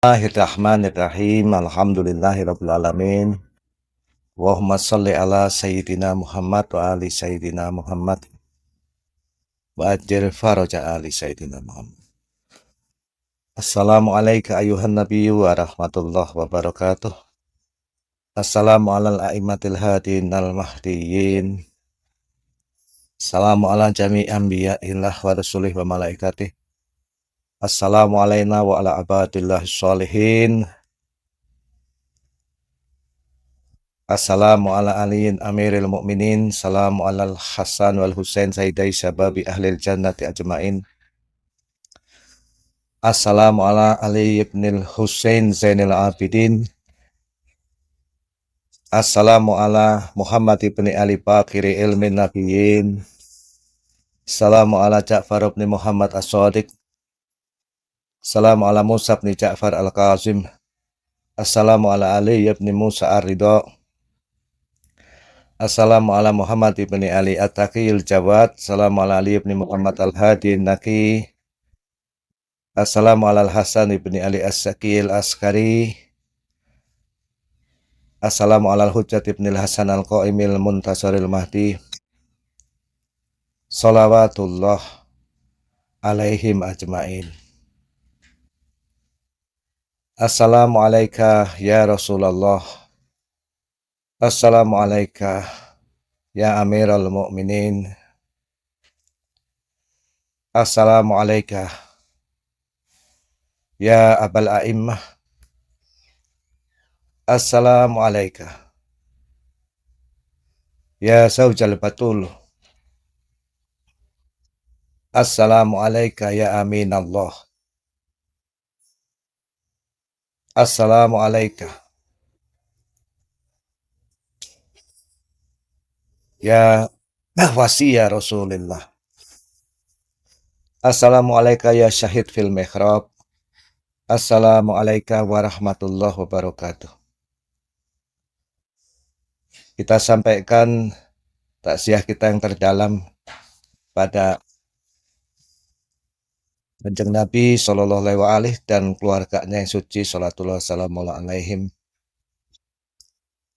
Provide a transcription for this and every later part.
Bismillahirrahmanirrahim. Alhamdulillahirabbil alamin. Allahumma shalli ala sayyidina Muhammad wa ali sayyidina Muhammad wa ajir faraja ali sayyidina Muhammad. Assalamualaikum ayuhan nabiyyu wa rahmatullahi wabarakatuh. Assalamu alal a'immatil hadin al mahdiyyin. Assalamu ala jami' anbiya'illah wa rasulih wa malaikatih. Assalamu alayna wa ala abadillah sholihin. Assalamu ala aliyin amiril mu'minin. Assalamu alal Hasan wal Husain sayyidai syababi ahlil jannati ajma'in. Assalamu ala Ali ibnil Husain Zainil Abidin. Assalamu ala Muhammad ibni Ali Bakiri ilmin nabiyyin. Assalamu ala Ja'far ibni Muhammad as-Sadiq. Assalamu ala Musa ibni Ja'far al-Qazim. Assalamu ala Ali ibni Musa ar-Ridha. Assalamu ala Muhammad ibni Ali at-Taqiyil Jawad. Assalamu ala Ali ibni Muhammad al-Hadi Naki. Assalamu ala Hasan ibni Ali as-Sakil Askari. Assalamu ala Hujjat ibni Hasan al-Qaimil Muntasaril Mahdi. Salawatullah alaihim ajma'in. Assalamu alayka ya Rasulullah. Assalamu alayka ya Amiral Mu'minin. Assalamu alayka ya Abal A'immah. Assalamu alayka ya Zawjal Batul. Assalamu alayka ya Amin Allah. Assalamu alayka ya wasiya Rasulillah. Assalamu alayka ya syahid fil mihrab. Assalamu alayka warahmatullahi wabarakatuh. Kita sampaikan takziah kita yang terdalam pada Kanjeng Nabi Sallallahu Alaihi Wasallam dan keluarganya yang suci Salatullah Salamu alaihim,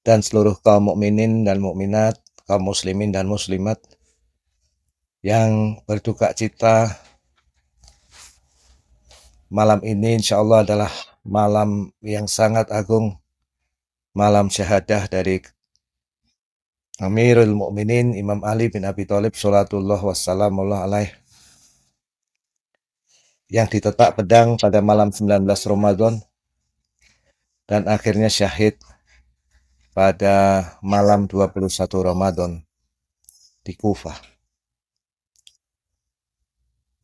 dan seluruh kaum mukminin dan mukminat, kaum muslimin dan muslimat yang berduka cita malam ini. Insya Allah adalah malam yang sangat agung, malam syahadah dari Amirul Mukminin Imam Ali bin Abi Thalib Salatullah wassalamu alaih, yang ditetak pedang pada malam 19 Ramadan dan akhirnya syahid pada malam 21 Ramadan di Kufah.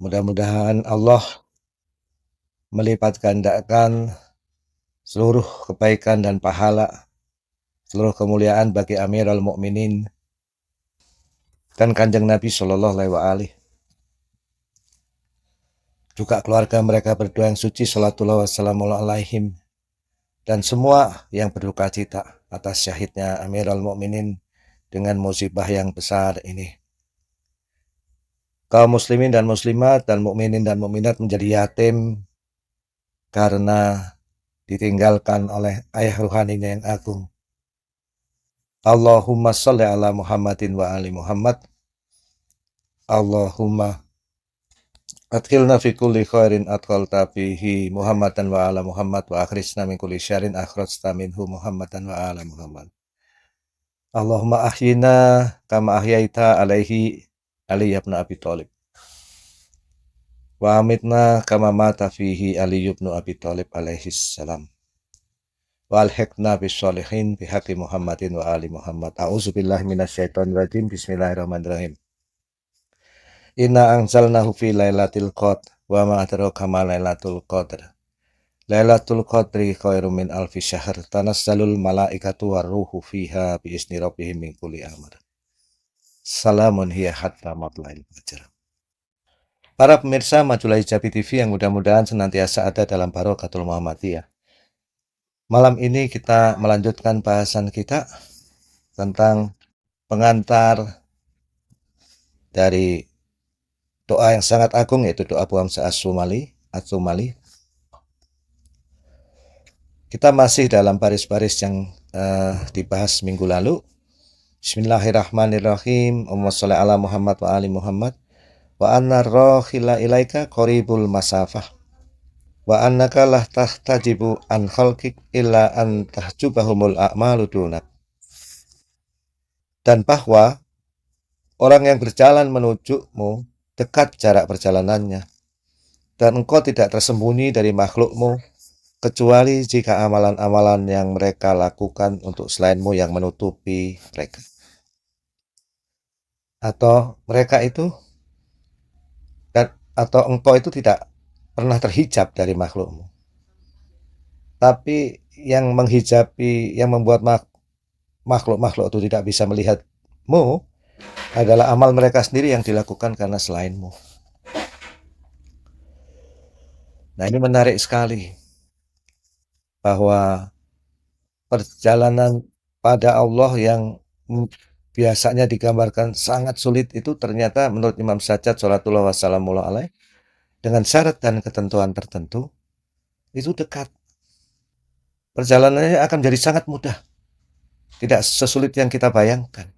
Mudah-mudahan Allah melipat gandakan seluruh kebaikan dan pahala, seluruh kemuliaan bagi Amirul Mukminin dan Kanjeng Nabi Sallallahu Alaihi Wasallam, juga keluarga mereka berdua yang suci Salatullah wassalamu alaihim, dan semua yang berduka cita atas syahidnya Amirul Mukminin dengan musibah yang besar ini. Kaum muslimin dan muslimat dan mukminin dan mukminat menjadi yatim karena ditinggalkan oleh ayah ruhaninya yang agung. Allahumma sholli ala Muhammadin wa ali Muhammad. Allahumma adkhilna fi kulli khairin adkhalta fihi Muhammadan wa ala Muhammad wa akhrijna min kulli syarrin akhrajta minhu Muhammadan wa ala Muhammad. Allahumma ahyina kama ahyaita alaihi Ali ibn Abi Thalib. Wa amitna kama mata fihi Ali ibn Abi Thalib alaihi salam. Wa alhiqna bis sholihin bihaqi Muhammadin wa ali Muhammad. A'udzubillahi minasyaitonir rajim. Bismillahirrahmanirrahim. Inna anzalnahu fi lailatul qadr wa ma adraka ma lailatul qadr. Lailatul qadri khairum min alfi syahr. Tanazzalul malaikatu warruhu fiha bi izni rabbihim min kulli amr. Salamun hiya hatta matla'il fajr. Para pemirsa Majulah Hijabi TV yang mudah-mudahan senantiasa ada dalam Barokatul Muhammadiyah. Malam ini kita melanjutkan bahasan kita tentang pengantar dari doa yang sangat agung, yaitu doa Abu Hamzah As-Sumali. Kita masih dalam baris-baris yang dibahas minggu lalu. Bismillahirrahmanirrahim. Allahumma sholli ala Muhammad wa ali Muhammad. Wa anna rohila ilaika qoribul masafah. Wa annaka lah tahtajibu an khalqik illa an tahjubahumul a'malu dunak. Dan bahwa orang yang berjalan menujumu dekat jarak perjalanannya. Dan engkau tidak tersembunyi dari makhlukmu kecuali jika amalan-amalan yang mereka lakukan untuk selainmu yang menutupi mereka. Atau mereka itu atau engkau itu tidak pernah terhijab dari makhlukmu. Tapi yang menghijabi, yang membuat makhluk-makhluk itu tidak bisa melihatmu adalah amal mereka sendiri yang dilakukan karena selainmu. Nah, ini menarik sekali bahwa perjalanan pada Allah yang biasanya digambarkan sangat sulit itu ternyata menurut Imam Sajjad sholatullah wassalamullah alaih dengan syarat dan ketentuan tertentu itu dekat. Perjalanannya akan jadi sangat mudah, tidak sesulit yang kita bayangkan.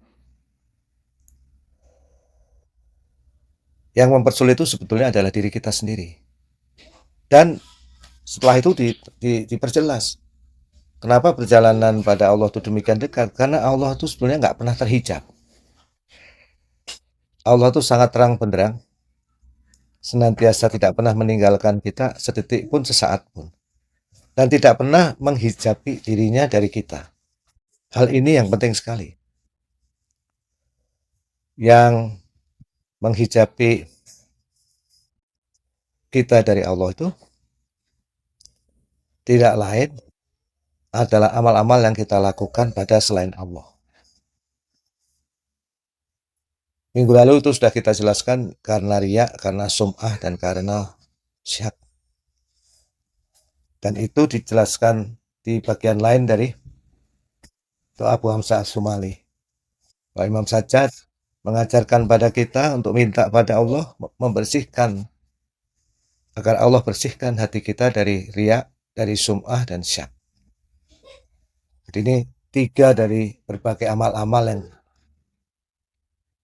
Yang mempersulit itu sebetulnya adalah diri kita sendiri. Dan setelah itu diperjelas kenapa perjalanan pada Allah itu demikian dekat, karena Allah itu sebenarnya nggak pernah terhijab. Allah itu sangat terang benderang, senantiasa tidak pernah meninggalkan kita sedetik pun, sesaat pun, dan tidak pernah menghijabi dirinya dari kita. Hal ini yang penting sekali. Yang menghijabi kita dari Allah itu tidak lain adalah amal-amal yang kita lakukan pada selain Allah. Minggu lalu itu sudah kita jelaskan karena riya, karena sum'ah, dan karena syak. Dan itu dijelaskan di bagian lain dari doa Abu Hamzah As-Sumali. Pak Imam Sajjad mengajarkan pada kita untuk minta pada Allah membersihkan, agar Allah bersihkan hati kita dari riya, dari sum'ah, dan syak. Jadi ini 3 dari berbagai amal-amal yang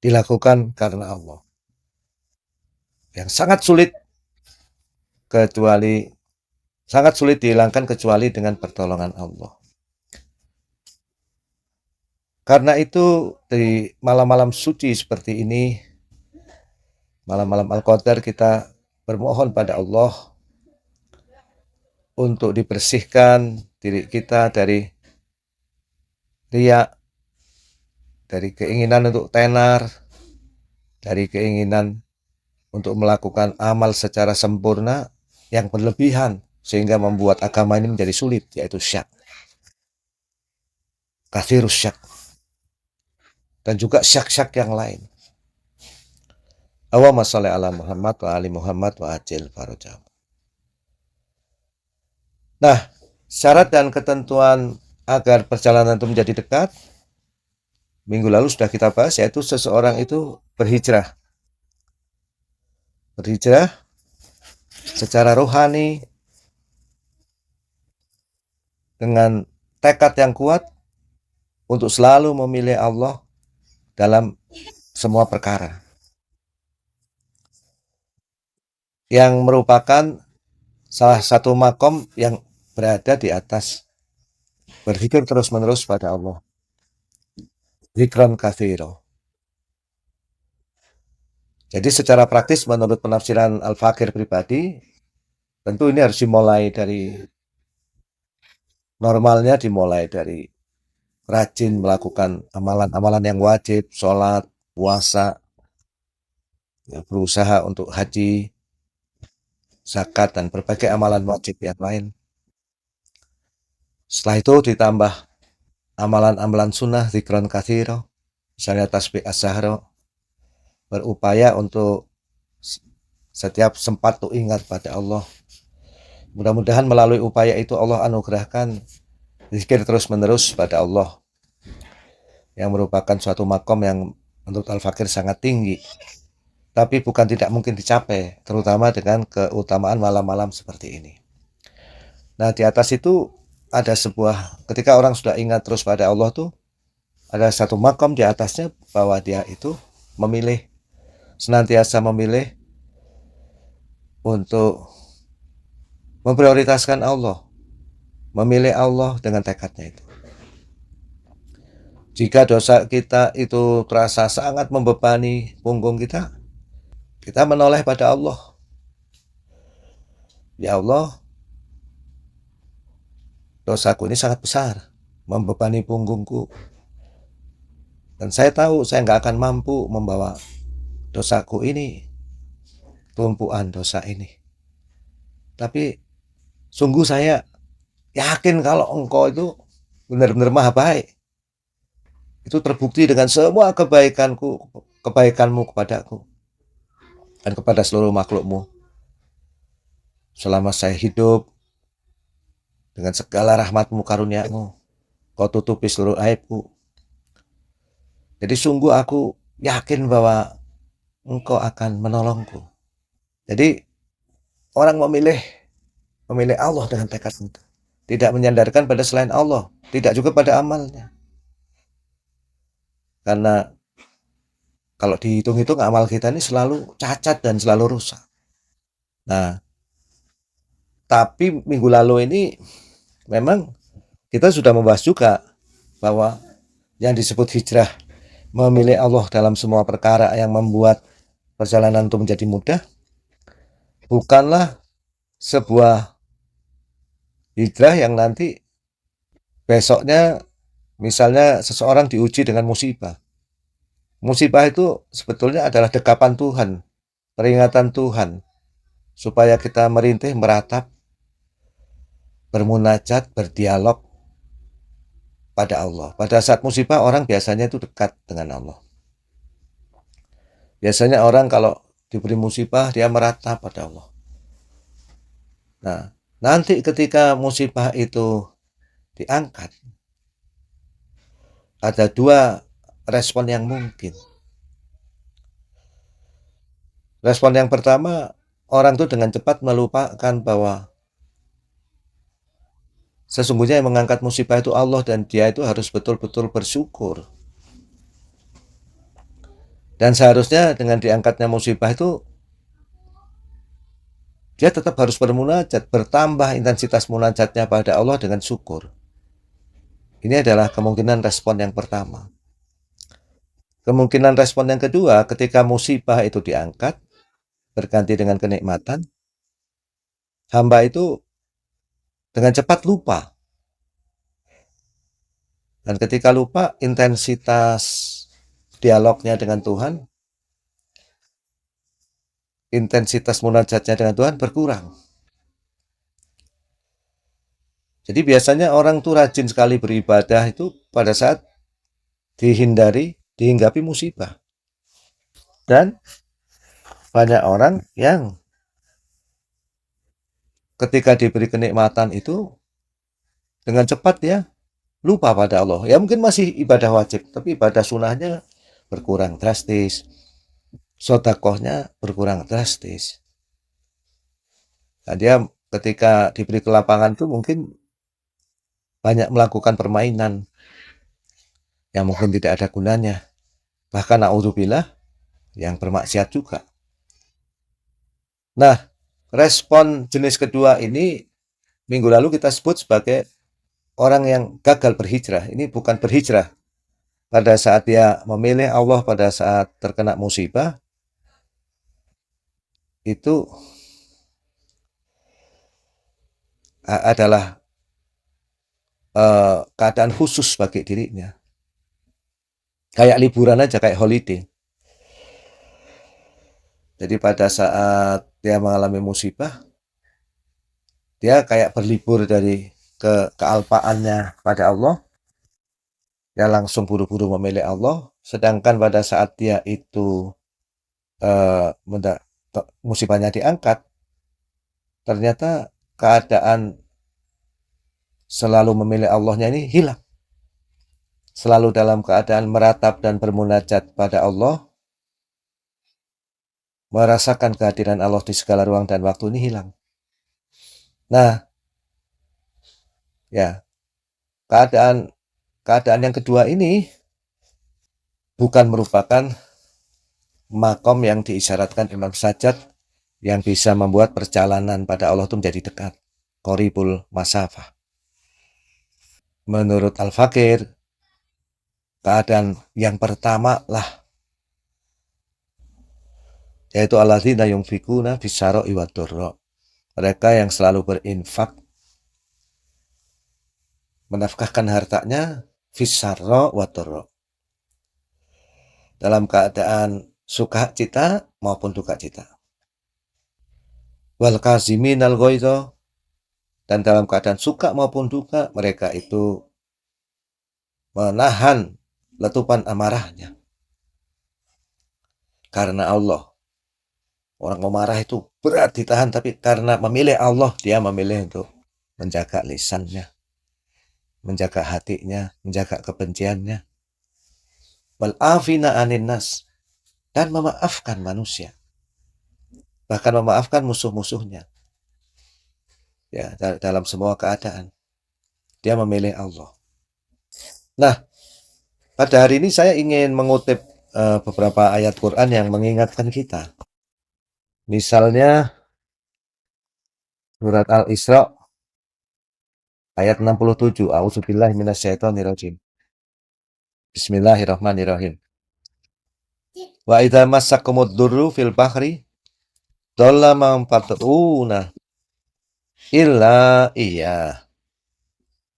dilakukan karena Allah, yang sangat sulit dihilangkan kecuali dengan pertolongan Allah. Karena itu di malam-malam suci seperti ini, malam-malam Al-Qadar, kita bermohon pada Allah untuk dibersihkan diri kita dari riya, dari keinginan untuk tenar, dari keinginan untuk melakukan amal secara sempurna yang berlebihan sehingga membuat agama ini menjadi sulit, yaitu syak, kathirus syak, dan juga syak-syak yang lain. Allahumma sholli ala Muhammad wa ali Muhammad wa ajil farajah. Nah, syarat dan ketentuan agar perjalanan itu menjadi dekat, minggu lalu sudah kita bahas, yaitu seseorang itu berhijrah secara rohani dengan tekad yang kuat untuk selalu memilih Allah dalam semua perkara, yang merupakan salah satu makom yang berada di atas berzikir terus-menerus pada Allah, zikran katsira. Jadi secara praktis menurut penafsiran Al-Fakir pribadi, tentu ini harus dimulai dari rajin melakukan amalan-amalan yang wajib, sholat, puasa, ya, berusaha untuk haji, zakat, dan berbagai amalan wajib yang lain. Setelah itu ditambah amalan-amalan sunnah, zikran katsira, misalnya tasbih as-sahra, berupaya untuk setiap sempat tuh ingat pada Allah. Mudah-mudahan melalui upaya itu Allah anugerahkan zikir terus-menerus pada Allah, yang merupakan suatu makom yang menurut Al-Fakir sangat tinggi, tapi bukan tidak mungkin dicapai, terutama dengan keutamaan malam-malam seperti ini. Nah, di atas itu ada sebuah ketika orang sudah ingat terus pada Allah tuh ada satu makam di atasnya bahwa dia itu memilih senantiasa memilih untuk memprioritaskan Allah, memilih Allah dengan tekadnya itu. Jika dosa kita itu terasa sangat membebani punggung kita, kita menoleh pada Allah. Ya Allah, dosaku ini sangat besar, membebani punggungku. Dan saya tahu saya nggak akan mampu membawa dosaku ini, tumpuan dosa ini. Tapi sungguh saya yakin kalau engkau itu benar-benar maha baik. Itu terbukti dengan semua kebaikanmu kepadaku dan kepada seluruh makhlukmu. Selama saya hidup dengan segala rahmatmu karuniamu, kau tutupi seluruh aibku. Jadi sungguh aku yakin bahwa engkau akan menolongku. Jadi orang memilih Allah dengan tekad itu. Tidak menyandarkan pada selain Allah, tidak juga pada amalnya. Karena kalau dihitung-hitung amal kita ini selalu cacat dan selalu rusak. Nah, tapi minggu lalu ini memang kita sudah membahas juga bahwa yang disebut hijrah, memilih Allah dalam semua perkara yang membuat perjalanan itu menjadi mudah, bukanlah sebuah hijrah yang nanti besoknya misalnya seseorang diuji dengan musibah. Musibah itu sebetulnya adalah dekapan Tuhan, peringatan Tuhan, supaya kita merintih, meratap, bermunajat, berdialog pada Allah. Pada saat musibah orang biasanya itu dekat dengan Allah. Biasanya orang kalau diberi musibah dia meratap pada Allah. Nah, nanti ketika musibah itu diangkat, ada dua respon yang mungkin. Respon yang pertama, orang itu dengan cepat melupakan bahwa sesungguhnya yang mengangkat musibah itu Allah dan dia itu harus betul-betul bersyukur. Dan seharusnya dengan diangkatnya musibah itu dia tetap harus bermunajat, bertambah intensitas munajatnya pada Allah dengan syukur. Ini adalah kemungkinan respon yang pertama. Kemungkinan respon yang kedua, ketika musibah itu diangkat, berganti dengan kenikmatan, hamba itu dengan cepat lupa. Dan ketika lupa, intensitas dialognya dengan Tuhan, intensitas munajatnya dengan Tuhan berkurang. Jadi biasanya orang tuh rajin sekali beribadah itu pada saat dihinggapi musibah. Dan banyak orang yang ketika diberi kenikmatan itu dengan cepat ya lupa pada Allah. Ya mungkin masih ibadah wajib, tapi ibadah sunnahnya berkurang drastis. Sodakohnya berkurang drastis. Nah, dia ketika diberi kelapangan itu mungkin banyak melakukan permainan yang mungkin tidak ada gunanya. Bahkan na'udzubillah yang bermaksiat juga. Nah, respon jenis kedua ini minggu lalu kita sebut sebagai orang yang gagal berhijrah. Ini bukan berhijrah. Pada saat dia memilih Allah pada saat terkena musibah, itu adalah keadaan khusus bagi dirinya. Kayak liburan aja, kayak holiday. Jadi pada saat dia mengalami musibah, dia kayak berlibur dari kealpaannya pada Allah, dia langsung buru-buru memilih Allah. Sedangkan pada saat dia itu eh, musibahnya diangkat, ternyata keadaan selalu memilih Allahnya ini hilang. Selalu dalam keadaan meratap dan bermunajat pada Allah, merasakan kehadiran Allah di segala ruang dan waktu ini hilang. Nah, Ya, keadaan keadaan yang kedua ini bukan merupakan makom yang diisyaratkan Imam Sajjad yang bisa membuat perjalanan pada Allah itu menjadi dekat. Qoribul masafah. Menurut Al-Fakir, keadaan yang pertama lah yaitu alladzina yunfikuna fisarra'i wadh-dharra. Mereka yang selalu berinfak menafkahkan hartanya fisarra wadh-dharra. Dalam keadaan suka cita maupun duka cita. Wal kaziminal ghaidha, dan dalam keadaan suka maupun duka mereka itu menahan letupan amarahnya karena Allah. Orang memarah itu berat ditahan, tapi karena memilih Allah, dia memilih untuk menjaga lisannya, menjaga hatinya, menjaga kebenciannya. Wal afina anin nas, dan memaafkan manusia, bahkan memaafkan musuh-musuhnya. Ya, dalam semua keadaan dia memilih Allah. Nah, pada hari ini saya ingin mengutip beberapa ayat Quran yang mengingatkan kita. Misalnya surat Al-Isra ayat 67. A'udzubillahi minasyaitonirrajim. Bismillahirrahmanirrahim. Wa idza massakumud durru fil bahri dhalla man fatuna illa iya.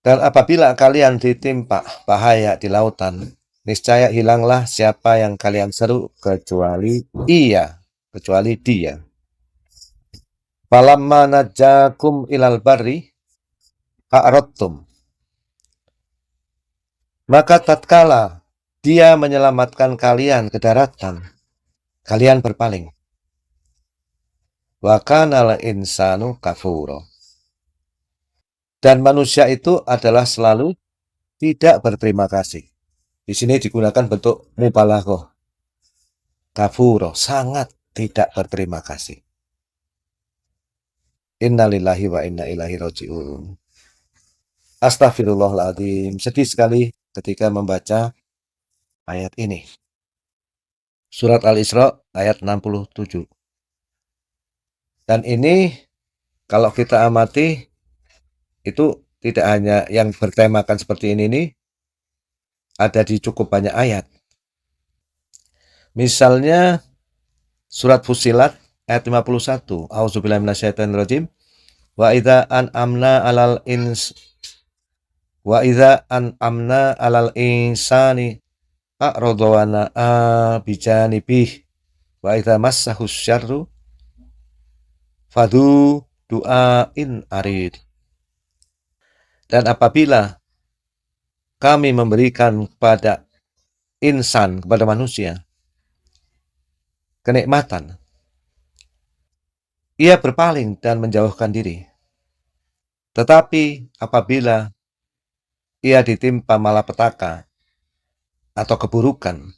Dan apabila kalian ditimpa bahaya di lautan, niscaya hilanglah siapa yang kalian seru kecuali ia, kecuali dia. Falamma najakum ilal barri a'radtum. Maka tatkala dia menyelamatkan kalian ke daratan, kalian berpaling. Wa kanal insanu kafura. Dan manusia itu adalah selalu tidak berterima kasih. Di sini digunakan bentuk mubalaghah. Kafuro, sangat tidak berterima kasih. Innalillahi wa inna ilaihi raji'un. Astagfirullahaladzim. Sedih sekali ketika membaca ayat ini. Surat Al-Isra ayat 67. Dan ini kalau kita amati itu tidak hanya yang bertemakan seperti ini nih, ada di cukup banyak ayat. Misalnya surat Fussilat ayat 51. A'udzubillahi minasyaitonirrajim. Wa idza an'amna 'alal ins wa idza an'amna 'alal insani a'radha wa na'a bijanibih wa idza massahu syarru fadu du'ain arid. Dan apabila kami memberikan kepada insan, kepada manusia, kenikmatan, ia berpaling dan menjauhkan diri. Tetapi apabila ia ditimpa malapetaka atau keburukan,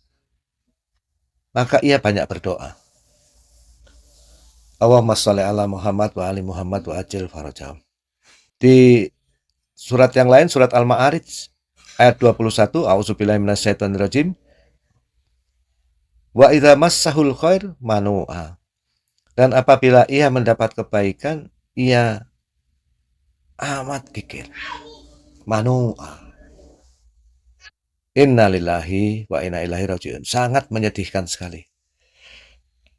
maka ia banyak berdoa. Allahumma sholli ala Muhammad wa ali Muhammad wa ajil farajahum. Di surat yang lain, surat Al-Ma'arij ayat 21, a'udzubillahi minasyaitonirrajim. Wa idza massahul khair manu'a. Dan apabila ia mendapat kebaikan, ia amat kikir. Manu'a. Innalillahi wa inna ilaihi raji'un. Sangat menyedihkan sekali.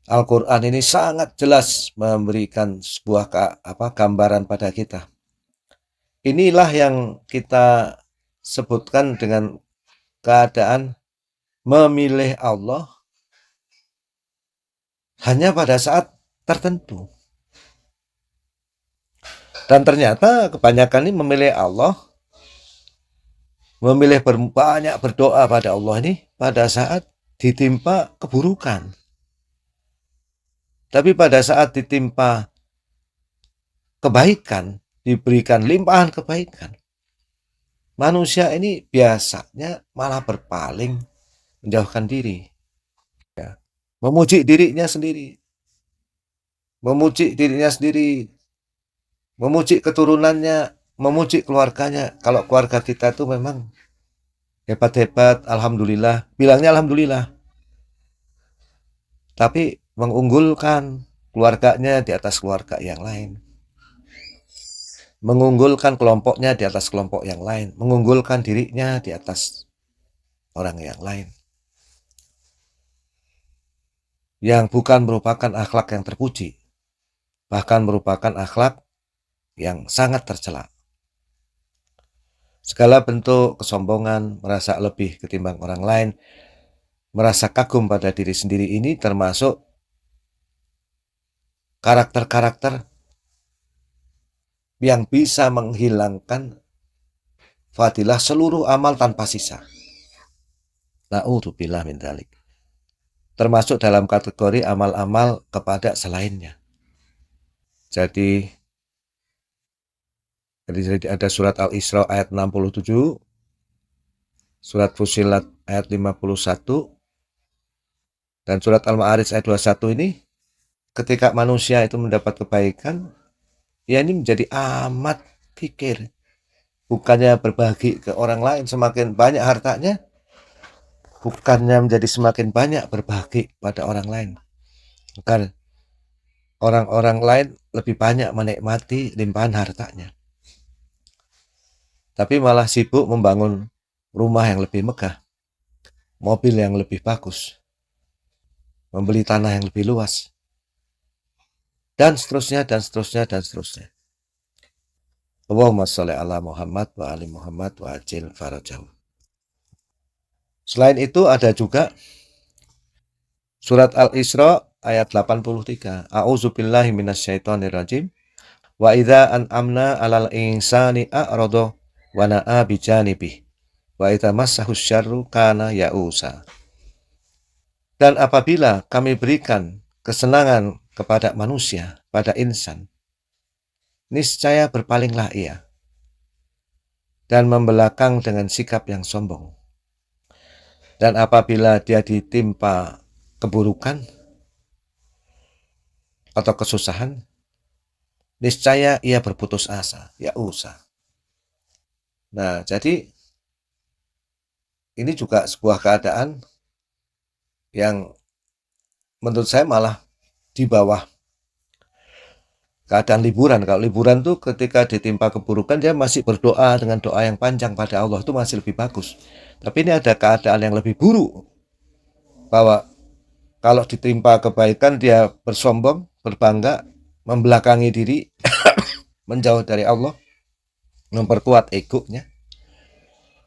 Al-Quran ini sangat jelas memberikan sebuah gambaran pada kita. Inilah yang kita sebutkan dengan keadaan memilih Allah hanya pada saat tertentu. Dan ternyata kebanyakan ini memilih Allah, memilih banyak berdoa pada Allah ini pada saat ditimpa keburukan. Tapi pada saat ditimpa kebaikan, diberikan limpahan kebaikan, manusia ini biasanya malah berpaling, menjauhkan diri, ya. Memuji dirinya sendiri, memuji dirinya sendiri, memuji keturunannya, memuji keluarganya. Kalau keluarga kita tuh memang hebat-hebat, alhamdulillah, bilangnya alhamdulillah. Tapi mengunggulkan keluarganya di atas keluarga yang lain. Mengunggulkan kelompoknya di atas kelompok yang lain. Mengunggulkan dirinya di atas orang yang lain. Yang bukan merupakan akhlak yang terpuji. Bahkan merupakan akhlak yang sangat tercela. Segala bentuk kesombongan, merasa lebih ketimbang orang lain, merasa kagum pada diri sendiri ini termasuk karakter-karakter yang bisa menghilangkan fadilah seluruh amal tanpa sisa. Na'udzubillah min dzalik. Termasuk dalam kategori amal-amal kepada selainnya. Jadi ada surat Al-Isra ayat 67, surat Fussilat ayat 51, dan surat Al-Ma'arij ayat 21 ini, ketika manusia itu mendapat kebaikan, ya ini menjadi amat pikir. Bukannya berbagi ke orang lain, semakin banyak hartanya, bukannya menjadi semakin banyak berbagi pada orang lain. Agar orang-orang lain lebih banyak menikmati limpahan hartanya. Tapi malah sibuk membangun rumah yang lebih megah, mobil yang lebih bagus, membeli tanah yang lebih luas, dan seterusnya, dan seterusnya, dan seterusnya. Allahumma sholli ala Muhammad wa ali Muhammad wa ajil farajahu. Selain itu ada juga surat Al-Isra ayat 83. A'udzubillahi minasyaitonirrajim. Wa idza an'amna 'alal insani a'rada wa na'a bijanibih. Wa idza massahu syarru kana ya'usa. Dan apabila kami berikan kesenangan kepada manusia, pada insan, niscaya berpalinglah ia dan membelakang dengan sikap yang sombong. Dan apabila dia ditimpa keburukan atau kesusahan, niscaya ia berputus asa, ya usah. Nah, jadi ini juga sebuah keadaan yang menurut saya malah di bawah keadaan liburan. Kalau liburan tuh ketika ditimpa keburukan dia masih berdoa dengan doa yang panjang pada Allah, itu masih lebih bagus. Tapi ini ada keadaan yang lebih buruk, bahwa kalau ditimpa kebaikan dia bersombong, berbangga, membelakangi diri, menjauh dari Allah, memperkuat egonya.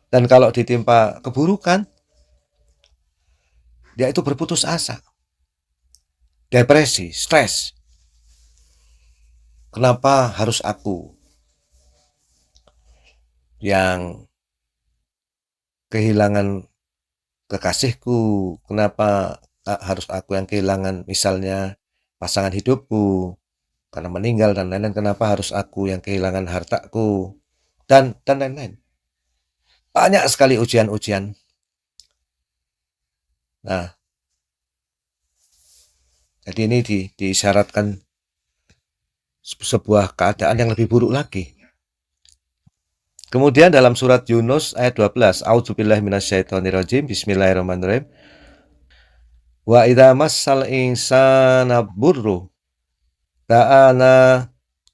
Dan kalau ditimpa keburukan, dia itu berputus asa, depresi, stres. Kenapa harus aku yang kehilangan kekasihku? Kenapa harus aku yang kehilangan misalnya pasangan hidupku karena meninggal dan lain-lain? Kenapa harus aku yang kehilangan hartaku? Dan lain-lain. Banyak sekali ujian-ujian. Nah, jadi ini disyaratkan sebuah keadaan yang lebih buruk lagi. Kemudian dalam surat Yunus ayat 12, A'udzubillahi minasyaitonirrajim, bismillahirrahmanirrahim. Wa idza massal insana burru da'ana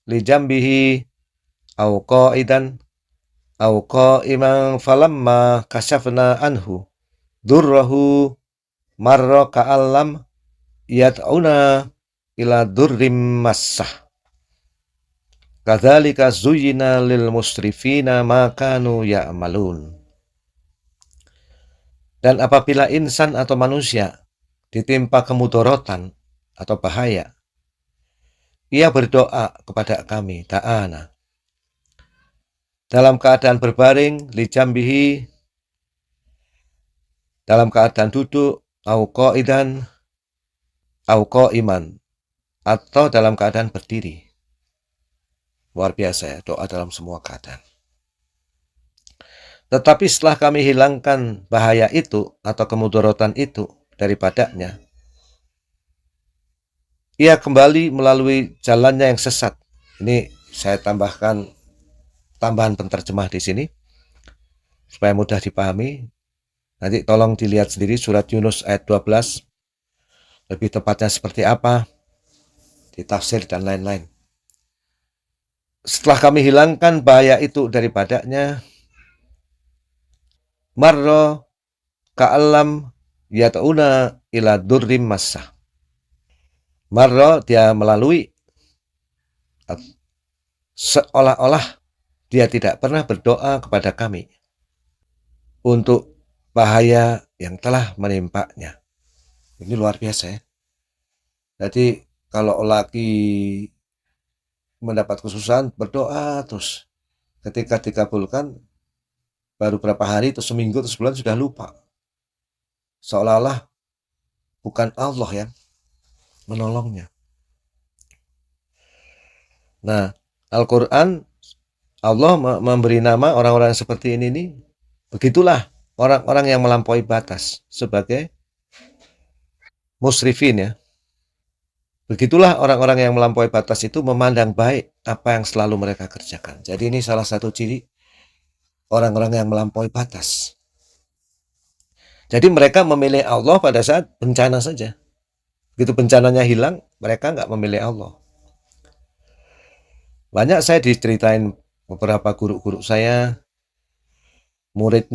li jambihi aw qa'idan aw qa'iman falamma kashafna anhu durrahu marra ka'allam yad'una ila durrim massah. Kadzalika zuyyina lil musrifina ma kanu ya'malun. Dan apabila insan atau manusia ditimpa kemudorotan atau bahaya, ia berdoa kepada kami, ta'ana, dalam keadaan berbaring, lijambihi, dalam keadaan duduk, au qa'idan, au qa'iman, atau dalam keadaan berdiri. Luar biasa ya, doa dalam semua keadaan. Tetapi setelah kami hilangkan bahaya itu atau kemudorotan itu daripadanya, ia kembali melalui jalannya yang sesat. Ini saya tambahkan tambahan penterjemah di sini supaya mudah dipahami. Nanti tolong dilihat sendiri surat Yunus ayat 12, lebih tepatnya seperti apa, ditafsir dan lain-lain. Setelah kami hilangkan bahaya itu daripadanya, marro ka'alam yata'una ila durrim massah. Marro, dia melalui, seolah-olah dia tidak pernah berdoa kepada kami untuk bahaya yang telah menimpanya. Ini luar biasa ya. Jadi kalau lagi mendapat kesusahan, berdoa terus. Ketika dikabulkan, baru berapa hari, terus seminggu, terus sebulan sudah lupa. Seolah-olah bukan Allah yang menolongnya. Nah, Al-Quran, Allah memberi nama orang-orang seperti ini nih, begitulah orang-orang yang melampaui batas sebagai musrifin ya. Begitulah orang-orang yang melampaui batas itu memandang baik apa yang selalu mereka kerjakan. Jadi ini salah satu ciri orang-orang yang melampaui batas. Jadi mereka memilih Allah pada saat bencana saja. Begitu bencananya hilang, mereka nggak memilih Allah. Banyak saya diceritain beberapa guru-guru saya, murid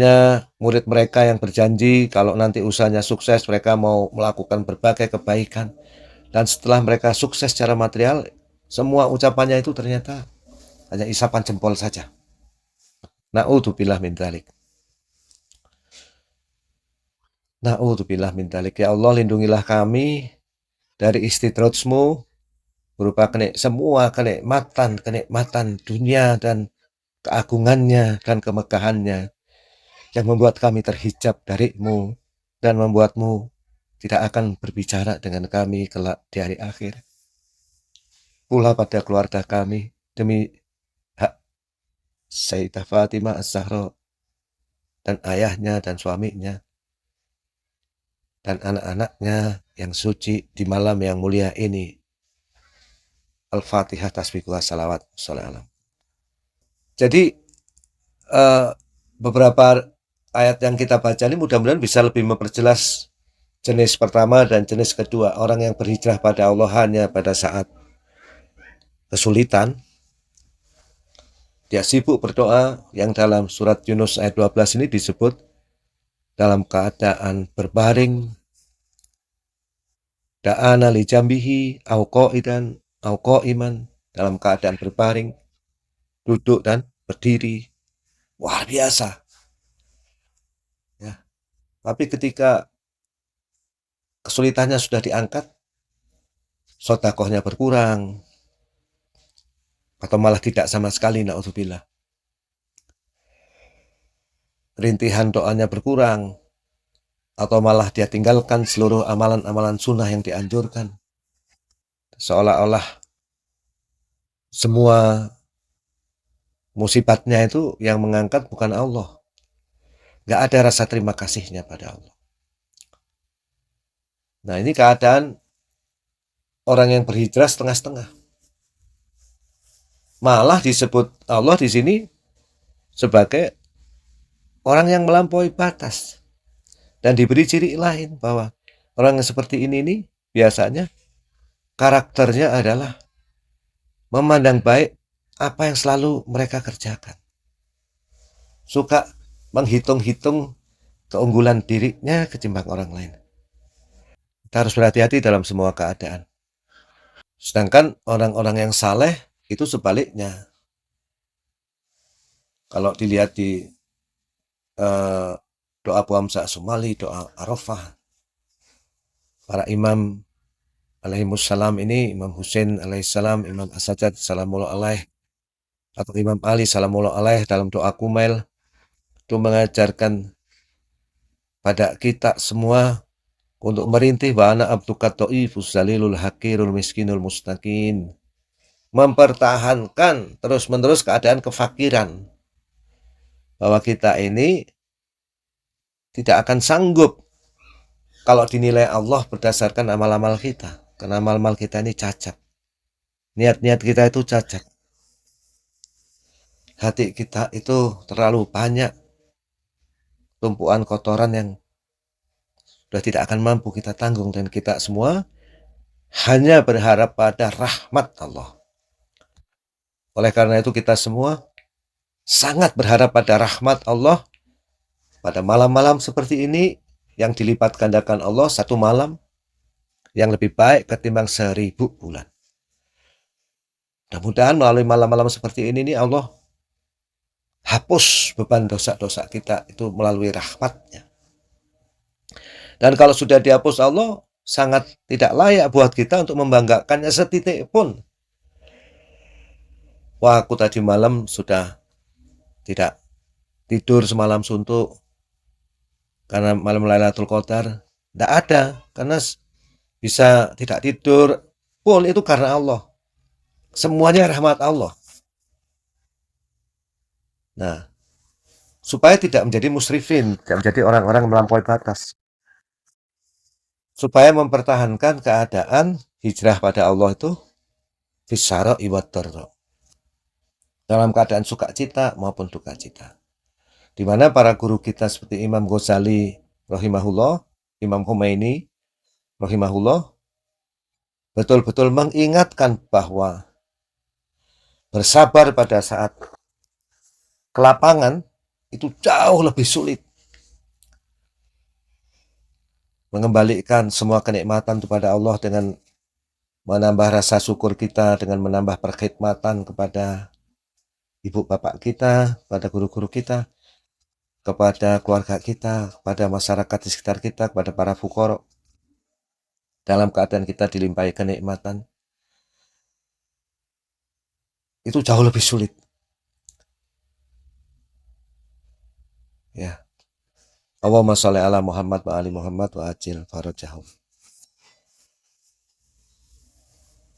mereka yang berjanji kalau nanti usahanya sukses, mereka mau melakukan berbagai kebaikan. Dan setelah mereka sukses secara material, semua ucapannya itu ternyata hanya isapan jempol saja. Na'udzubillah min dzalik. Na'udzubillah min dzalik. Ya Allah, lindungilah kami dari istidrajmu berupa semua kenikmatan dunia dan keagungannya dan kemegahannya yang membuat kami terhijab darimu dan membuatmu tidak akan berbicara dengan kami kelak di hari akhir. Pula pada keluarga kami demi hak Sayyidah Fatimah Az-Zahra dan ayahnya dan suaminya dan anak-anaknya yang suci di malam yang mulia ini. Al-Fatihah, tasbihullah, salawat, salam. Jadi beberapa ayat yang kita baca ini mudah-mudahan bisa lebih memperjelas jenis pertama dan jenis kedua, orang yang berhijrah pada Allah hanya pada saat kesulitan. Dia sibuk berdoa, yang dalam surat Yunus ayat 12 ini disebut dalam keadaan berbaring, da'ana li jambihi au qa'idan au qa'iman, dalam keadaan berbaring, duduk dan berdiri. Luar biasa. Ya. Tapi ketika kesulitannya sudah diangkat, sedekahnya berkurang, atau malah tidak sama sekali, na'udzubillah. Rintihan doanya berkurang, atau malah dia tinggalkan seluruh amalan-amalan sunnah yang dianjurkan. Seolah-olah semua musibatnya itu yang mengangkat bukan Allah. Gak ada rasa terima kasihnya pada Allah. Nah, ini keadaan orang yang berhijrah setengah-setengah. Malah disebut Allah di sini sebagai orang yang melampaui batas. Dan diberi ciri lain bahwa orang yang seperti ini nih biasanya karakternya adalah memandang baik apa yang selalu mereka kerjakan. Suka menghitung-hitung keunggulan dirinya ketimbang orang lain. Kita harus berhati-hati dalam semua keadaan. Sedangkan orang-orang yang saleh itu sebaliknya. Kalau dilihat di doa Abu Hamzah As-Sumali, doa Arafah, para imam alaihimussalam ini, Imam Husain alaihissalam, Imam As-Sajjad salamullah alaih, atau Imam Ali salamullah alaih dalam doa Kumail, itu mengajarkan pada kita semua untuk merintih wa ana abduka dhaifus zalilul hakirul miskinul mustaqin, mempertahankan terus-menerus keadaan kefakiran, bahwa kita ini tidak akan sanggup kalau dinilai Allah berdasarkan amal-amal kita, karena amal-amal kita ini cacat, niat-niat kita itu cacat. hati kita itu terlalu banyak tumpuan kotoran yang sudah tidak akan mampu kita tanggung, dan kita semua hanya berharap pada rahmat Allah. Oleh karena itu kita semua sangat berharap pada rahmat Allah pada malam-malam seperti ini yang dilipat gandakan Allah, satu malam yang lebih baik ketimbang 1000 bulan. Mudah-mudahan melalui malam-malam seperti ini nih Allah hapus beban dosa-dosa kita itu melalui rahmat-Nya. Dan kalau sudah dihapus Allah, sangat tidak layak buat kita untuk membanggakannya setitik pun. Wah, aku tadi malam sudah tidak tidur semalam suntuk karena malam Lailatul Qadar. Tidak ada, karena bisa tidak tidur pun itu karena Allah. Semuanya rahmat Allah. Nah, supaya tidak menjadi musrifin, tidak menjadi orang-orang melampaui batas. Supaya mempertahankan keadaan hijrah pada Allah itu fisara iwat darra, dalam keadaan sukacita maupun duka cita. Di mana para guru kita seperti Imam Ghazali rahimahullah, Imam Khomeini rahimahullah betul-betul mengingatkan bahwa bersabar pada saat kelapangan itu jauh lebih sulit. Mengembalikan semua kenikmatan kepada Allah dengan menambah rasa syukur kita, dengan menambah perkhidmatan kepada ibu bapak kita, pada guru-guru kita, kepada keluarga kita, kepada masyarakat di sekitar kita, kepada para fuqara. Dalam keadaan kita dilimpahi kenikmatan, itu jauh lebih sulit. Ya. Allahumma sholli ala Muhammad wa ali Muhammad wa ajil farajahum.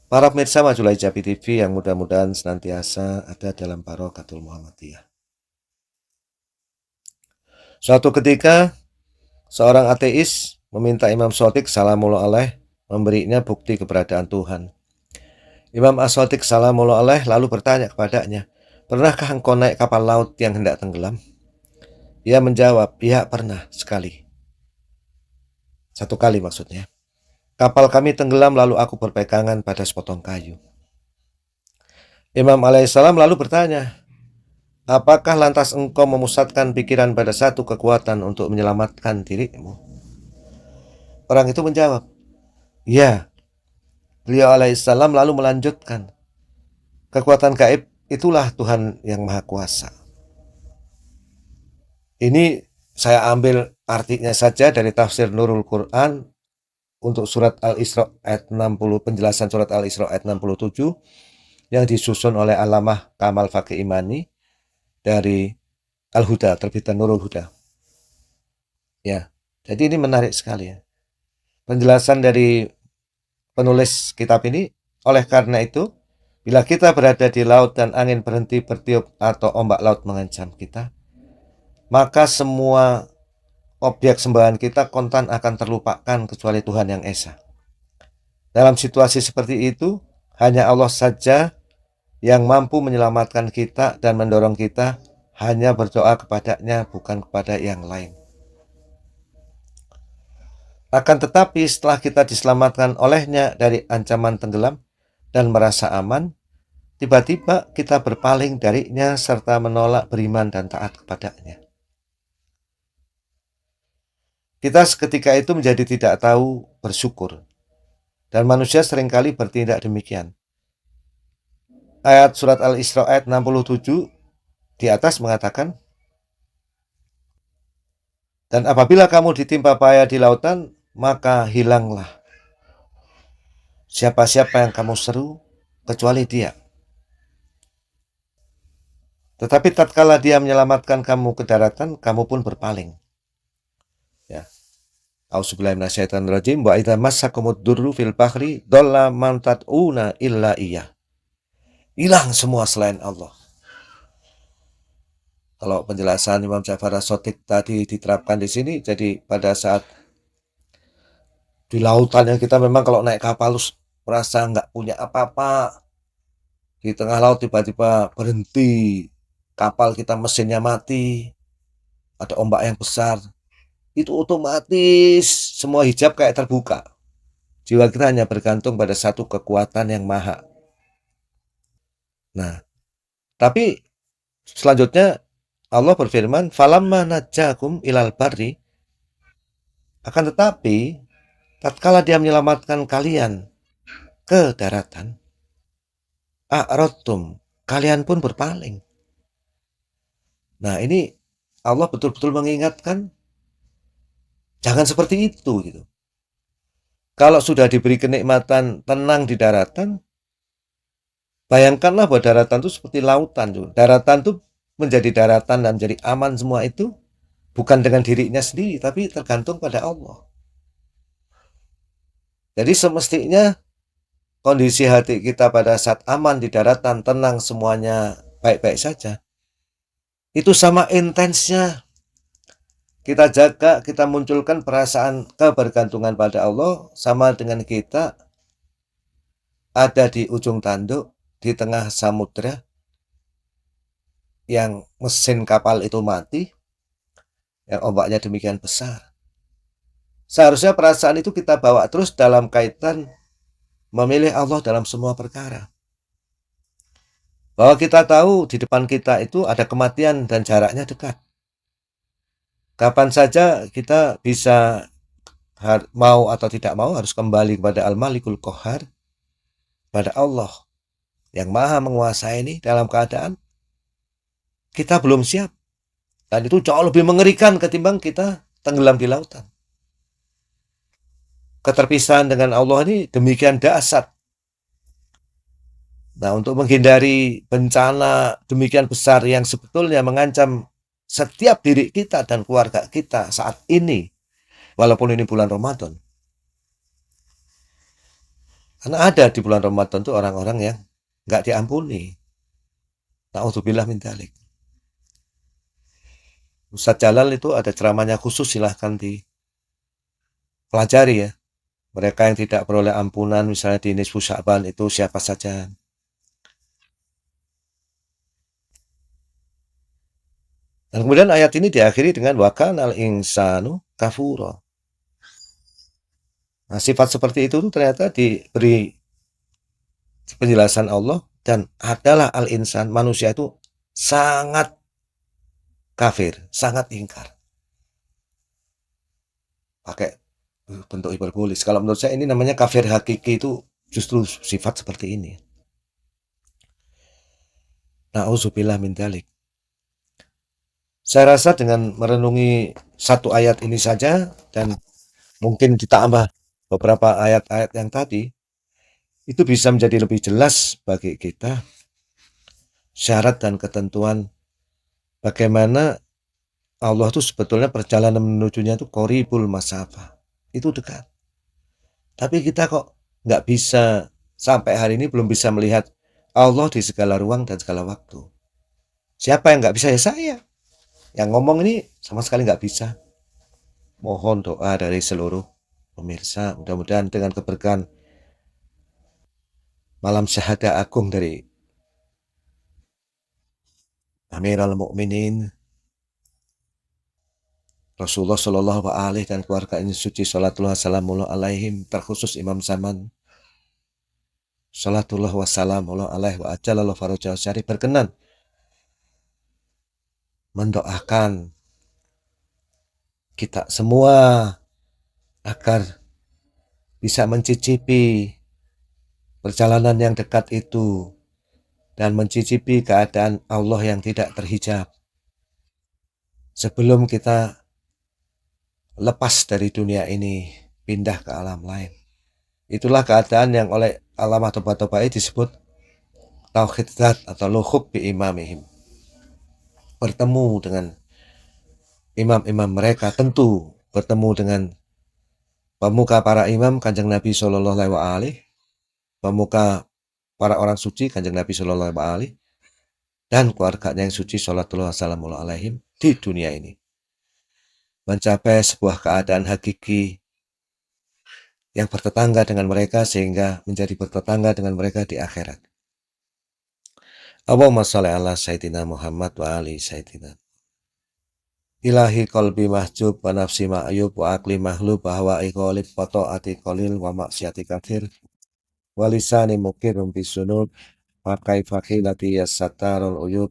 Para pemirsa Majulah Hijabi TV yang mudah-mudahan senantiasa ada dalam barakatul Muhammadiyah. Suatu ketika seorang ateis meminta Imam Shadiq salamullah alaih memberinya bukti keberadaan Tuhan. Imam As-Shadiq salamullah alaih lalu bertanya kepadanya, "Pernahkah engkau naik kapal laut yang hendak tenggelam?" Ia menjawab, "Ya, pernah sekali." Satu kali maksudnya. "Kapal kami tenggelam lalu aku berpegangan pada sepotong kayu." Imam alaihissalam lalu bertanya, "Apakah lantas engkau memusatkan pikiran pada satu kekuatan untuk menyelamatkan dirimu?" Orang itu menjawab, "Ya." Beliau alaihissalam lalu melanjutkan, "Kekuatan gaib itulah Tuhan yang Maha Kuasa." Ini saya ambil artinya saja dari tafsir Nurul Quran untuk surat Al-Isra ayat 60, penjelasan surat Al-Isra ayat 67 yang disusun oleh Alamah Kamal Fakih Imani dari Al-Huda, terbitan Nurul Huda. Ya, jadi ini menarik sekali ya. Penjelasan dari penulis kitab ini, oleh karena itu, bila kita berada di laut dan angin berhenti bertiup atau ombak laut mengancam kita, maka semua objek sembahan kita kontan akan terlupakan kecuali Tuhan yang Esa. Dalam situasi seperti itu, hanya Allah saja yang mampu menyelamatkan kita dan mendorong kita hanya berdoa kepadanya, bukan kepada yang lain. Akan tetapi setelah kita diselamatkan olehnya dari ancaman tenggelam dan merasa aman, tiba-tiba kita berpaling darinya serta menolak beriman dan taat kepadanya. Kita seketika itu menjadi tidak tahu bersyukur, dan manusia seringkali bertindak demikian. Ayat surat Al-Isra ayat 67 di atas mengatakan, "Dan apabila kamu ditimpa bahaya di lautan, maka hilanglah siapa-siapa yang kamu seru kecuali Dia. Tetapi tatkala Dia menyelamatkan kamu ke daratan, kamu pun berpaling." Ya. Auzubillahi minasyaitonirrajim. Wa idza massakumud durru fil bahri dhalla man tad'una illa iyyah. Hilang semua selain Allah. Kalau penjelasan Imam Ja'far As-Shadiq tadi diterapkan di sini, jadi pada saat di lautan yang kita memang kalau naik kapal merasa nggak punya apa-apa, di tengah laut tiba-tiba berhenti, kapal kita mesinnya mati, ada ombak yang besar, itu otomatis semua hijab kayak terbuka. Jiwa kita hanya bergantung pada satu kekuatan yang maha. Nah, tapi selanjutnya Allah berfirman, "Falamma najjakum ilal barri." Akan tetapi, tatkala dia menyelamatkan kalian ke daratan, a'radtum, kalian pun berpaling. Nah, ini Allah betul-betul mengingatkan jangan seperti itu gitu. Kalau sudah diberi kenikmatan tenang di daratan, bayangkanlah bahwa daratan itu seperti lautan. Daratan itu menjadi daratan dan menjadi aman semua itu bukan dengan dirinya sendiri, tapi tergantung pada Allah. Jadi semestinya kondisi hati kita pada saat aman di daratan, tenang semuanya baik-baik saja. Itu sama intensnya kita jaga, kita munculkan perasaan kebergantungan pada Allah sama dengan kita ada di ujung tanduk, di tengah samudra, yang mesin kapal itu mati, yang ombaknya demikian besar. Seharusnya perasaan itu kita bawa terus dalam kaitan memilih Allah dalam semua perkara. Bahwa kita tahu di depan kita itu ada kematian dan jaraknya dekat. Kapan saja kita bisa mau atau tidak mau harus kembali kepada Al-Malikul Qahhar, pada Allah yang maha menguasai ini dalam keadaan kita belum siap. Dan itu jauh lebih mengerikan ketimbang kita tenggelam di lautan. Keterpisahan dengan Allah ini demikian dahsyat. Nah, untuk menghindari bencana demikian besar yang sebetulnya mengancam setiap diri kita dan keluarga kita saat ini, walaupun ini bulan Ramadan. Karena ada di bulan Ramadan itu orang-orang yang nggak diampuni. Na'udzubillah min dzalik. Ustadz Jalal itu ada ceramahnya khusus, silahkan dipelajari ya. Mereka yang tidak beroleh ampunan misalnya di nisfu Sya'ban itu siapa saja. Dan kemudian ayat ini diakhiri dengan wa kanal insanu kafura. Nah, sifat seperti itu tuh ternyata diberi penjelasan Allah dan adalah al-insan, manusia itu sangat kafir, sangat ingkar. Pakai bentuk hiperbolis. Kalau menurut saya ini namanya kafir hakiki, itu justru sifat seperti ini. Na'udzubillah min dzalik. Saya rasa dengan merenungi satu ayat ini saja dan mungkin ditambah beberapa ayat-ayat yang tadi, itu bisa menjadi lebih jelas bagi kita syarat dan ketentuan bagaimana Allah itu sebetulnya perjalanan menujunya itu qoribul masafah, itu dekat. Tapi kita kok nggak bisa sampai hari ini belum bisa melihat Allah di segala ruang dan segala waktu. Siapa yang nggak bisa? Ya saya. Yang ngomong ini sama sekali nggak bisa. Mohon doa dari seluruh pemirsa, mudah-mudahan dengan keberkahan malam syahadah agung dari Amirul Mukminin Rasulullah Shallallahu Alaihi dan keluarga ini suci salatullah salamullah alaihim, terkhusus Imam Zaman salatullah wassalamullah alaihi wa ajalallahu farajah syarif berkenan mendoakan kita semua agar bisa mencicipi perjalanan yang dekat itu dan mencicipi keadaan Allah yang tidak terhijab sebelum kita lepas dari dunia ini pindah ke alam lain. Itulah keadaan yang oleh Allamah Toba-Tobai disebut tauhid zat atau luhub bi imamihim, bertemu dengan imam-imam mereka, tentu bertemu dengan pemuka para imam Kanjeng Nabi Shallallahu Alaihi Wasallam, pemuka para orang suci Kanjeng Nabi Shallallahu Alaihi Wasallam dan keluarganya yang suci Salatullah Wassalamu alaihim di dunia ini, mencapai sebuah keadaan hakiki yang bertetangga dengan mereka sehingga menjadi bertetangga dengan mereka di akhirat. Allahumma sholli ala Sayyidina Muhammad wa ali Sayyidina. Ilahi qalbi mahjub wa nafsi ma'ayub wa akli mahlub wa hawa iqolib wa ta'ati qalil wa maksiati kathir wa lisani mukirrum bisunub wa kaifakilati yassatarul uyub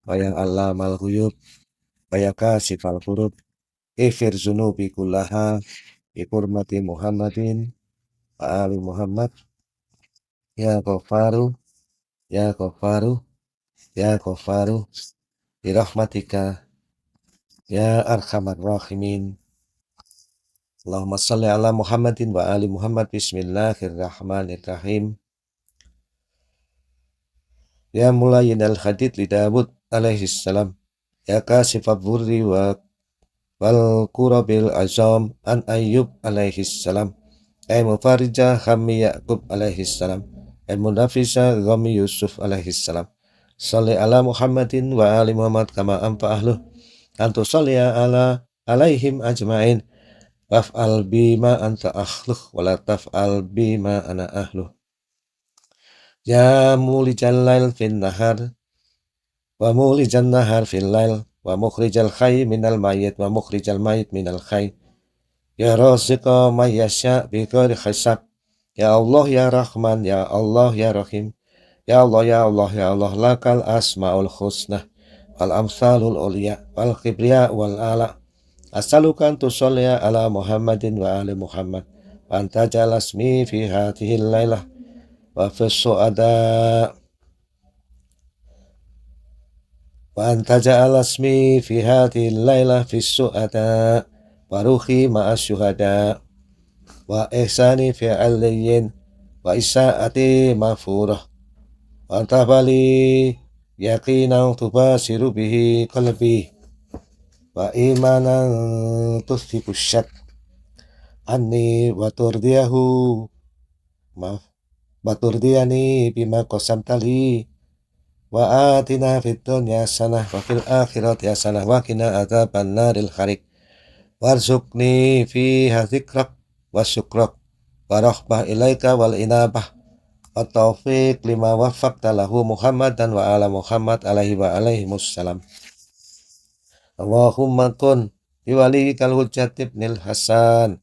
wa yang allamal ghuyub wa yakasifal kurub ifir zunubi kullaha bi hurmati Muhammadin wa ali Muhammad ya ghafaru ya ghafaru ya ghafaru bi rahmatika ya arhamar rahimin. Allahumma salli ala Muhammadin wa ali Muhammad. Bismillahirrahmanirrahim. Ya mulayin al-hadid li Dawud alaihi salam. Ya kasifab burri wal kurabil azam an Ayyub alaihi salam. Ya mufarija hammi Ya'qub alaihi salam. Ya munafisa ghammi Yusuf alaihi salam. Salli ala Muhammadin wa ali Muhammad kama ampa ahluh. Antu salli ala alaihim ajma'in. Waf'al bima anta ahluh wala taf'al bima ana ahluh. Ya mulijal lail fin nahar wa mulijal nahar fil lail wa mukhrijal khay minal mayyit wa mukhrijal mayyit minal khay. Ya raziqa may yasha bi ghairi hisab. Ya Allah ya Rahman ya Allah ya Rahim. Ya Allah ya Allah ya Allah lakal asmaul husna wal amsalul uliya wal kibriya wal ala. As'aluka tusolli ala Muhammadin wa ali Muhammad wa anta jalasmi fi hadhihi al-lailah wa fi su'ada wa anta jalasmi fi hadhihi al-lailah fi su'ada wa ruhi ma'as syuhada wa ihsani fi aliyyin wa isaati mafurah wa anta bali yaqinan tubasiru bihi qalbi wa imanan tusfiku syak anni wa turdiyahu wa turdiyani bima qasamtali wa atina fid dunya hasanah wa fil akhirati hasanah wa qina adzaban naril kharik warzuqni fiha dzikrak wa syukrak wa rahbah ilaika wal inabah wa taufiq lima waffaqta lahu Muhammadan wa ala Muhammad alaihi wa alaihimussalam. Allahumma kun biwalikal hujjat ibnil Hasan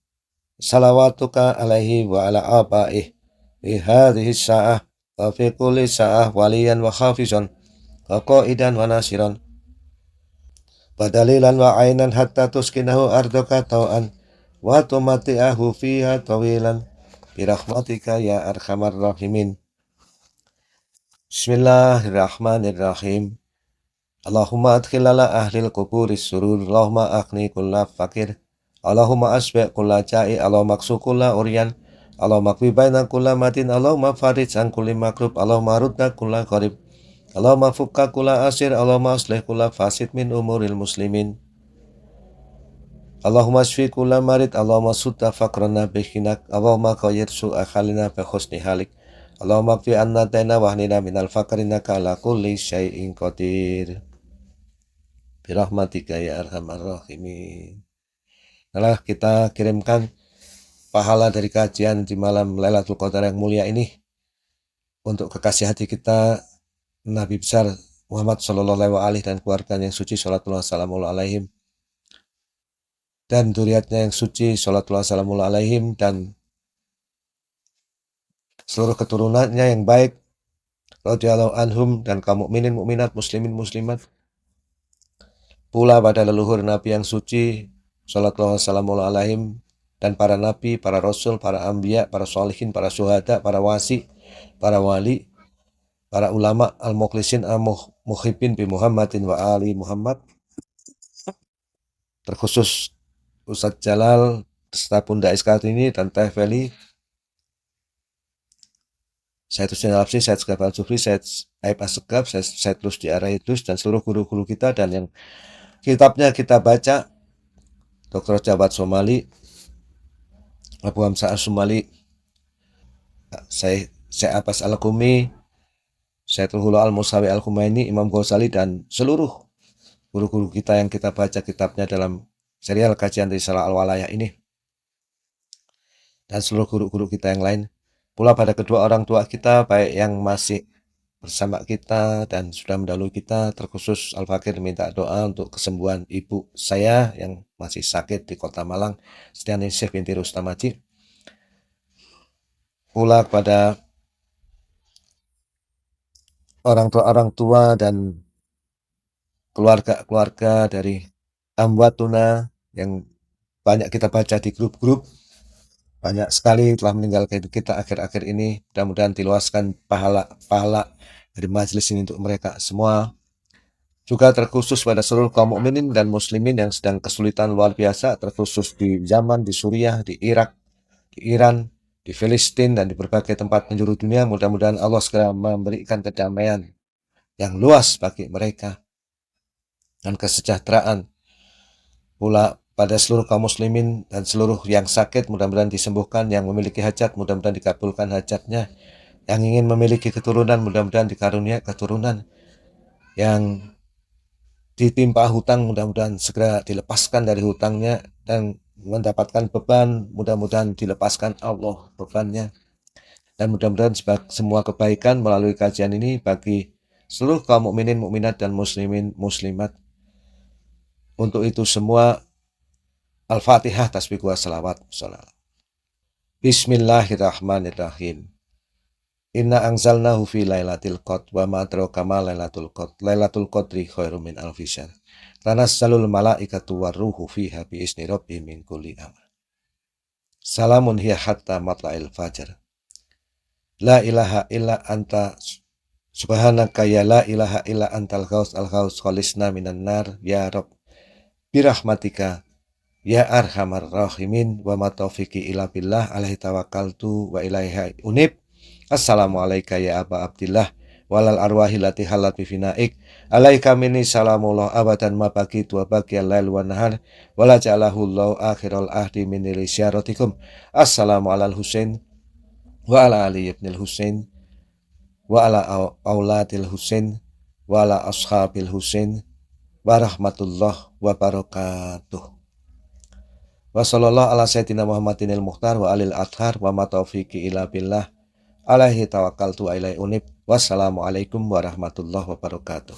salawatuka alaihi wa ala abaih fi hadhihi sa'ah wa fi kulli sa'ah waliyan wa hafizan wa qaidan wa nasiran wa dalilan wa ainan hatta tuskinahu ardaka tau'an wa tumati'ahu fiha tawilan birahmatika ya arhamar rahimin. Bismillahirrahmanirrahim. Allahumma adkhil ala ahlil quburis surur. Allahumma akhni kulla fakir. Allahumma asbi' kulla ja'i. Allahumma aksu kulla uryan. Allahumma qwi baina kulla matin. Allahumma farij an kulli makrub. Allahumma rudda kulla qarib. Allahumma fukka kulla asir. Allahumma aslih kulla fasid min umuril muslimin. Allahumma asfi kulla marid. Allahumma sutta fakrana bihinak. Allahumma qayyir su'a khalina bi husni halik. Allahumma qfi anna daina wahnina minal fakrina ala kulli syai'in qadir. Birahmatika ya arhamar rahimin. Nah, kita kirimkan pahala dari kajian di malam Lailatul Qadar yang mulia ini untuk kekasih hati kita Nabi besar Muhammad sallallahu alaihi dan keluarganya yang suci salatullah salamullah alaihim dan dzurriyyatnya yang suci salatullah salamullah alaihim dan seluruh keturunannya yang baik radhiyallahu anhum dan kaum mukminin mukminat muslimin muslimat pula pada leluhur Nabi yang suci sallallahu salamullah alaihim dan para nabi, para rasul, para anbiya, para sholihin, para syuhada, para wasi, para wali, para ulama al-mukhlisin al-muhibbin bi Muhammadin wa ali Muhammad, terkhusus Ustadz Jalal serta Bunda Iskartini dan Teh Feli, saya Hussein Al-Habsyi, saya Segaf Al-Jufri, saya Aib As-Segaf, saya terus diarahi terus dan seluruh guru-guru kita dan yang kitabnya kita baca Dr. Jawad Somali, Abu Hamzah As-Sumali, saya Abbas Al-Qumi, saya Hulu Al-Musawi Al-Khumaini, Imam Ghazali dan seluruh guru-guru kita yang kita baca kitabnya dalam serial kajian Risalah Al-Walayah ini dan seluruh guru-guru kita yang lain. Pula pada kedua orang tua kita baik yang masih bersama kita dan sudah mendahului kita. Terkhusus Al-Fakir minta doa untuk kesembuhan ibu saya yang masih sakit di Kota Malang, Setiani Syekh binti Rustam Haji. Pula kepada orang tua dan keluarga dari amwatuna yang banyak kita baca di grup-grup, banyak sekali telah meninggalkan kita akhir-akhir ini. Mudah-mudahan diluaskan pahala dari majelis ini untuk mereka semua. Juga terkhusus pada seluruh kaum mukminin dan muslimin yang sedang kesulitan luar biasa, terkhusus di Yaman, di Suriah, di Irak, di Iran, di Filistin, dan di berbagai tempat penjuru dunia. Mudah-mudahan Allah segera memberikan kedamaian yang luas bagi mereka dan kesejahteraan. Pula pada seluruh kaum muslimin dan seluruh yang sakit, mudah-mudahan disembuhkan. Yang memiliki hajat, mudah-mudahan dikabulkan hajatnya. Yang ingin memiliki keturunan, mudah-mudahan dikarunia keturunan. Yang ditimpa hutang, mudah-mudahan segera dilepaskan dari hutangnya. Dan mendapatkan beban, mudah-mudahan dilepaskan Allah bebannya. Dan mudah-mudahan semua kebaikan melalui kajian ini bagi seluruh kaum mukminin, mukminat, dan muslimin, muslimat. Untuk itu semua, Al-Fatihah, tasbih wa salawat. Bismillahirrahmanirrahim. Inna anzalnahu fi lailatul qadr wa ma adraka ma lailatul qadr. Lailatul qadri khairum min alfi syahr. Tanazzalul malaikatu warruhu fiha bi izni rabbihim min kulli amr. Salamun hiya hatta matla'il fajar. La ilaha illa anta subhanaka ya la ilaha illa antal ghaus al-ghaus khalisna minan nar ya Rabb birahmatika ya arhamar rahimin wa ma taufiqi illa billah alaihi tawakkaltu wa ilaihi unib. Assalamualaikum ya Aba Abdillah walal arwahi lati halat bifinaik alaika minni salamullah abadan ma bagitu wa bagiyal lail wa nahar wala ja'alahu allahu akhiral ahdi minni lisyaratikum. Assalamu alal Husain wa ala ali ibnil Husain wa ala auladil Husain wa ala ashabil Husain wa rahmatullah wa barakatuh. Wa sallallahu ala sayyidina Muhammadinil muhtar wa alil adhar wa ma taufiqi illa billah alaihi tawakkaltu wa ilaihi unib. Wassalamualaikum warahmatullahi wabarakatuh.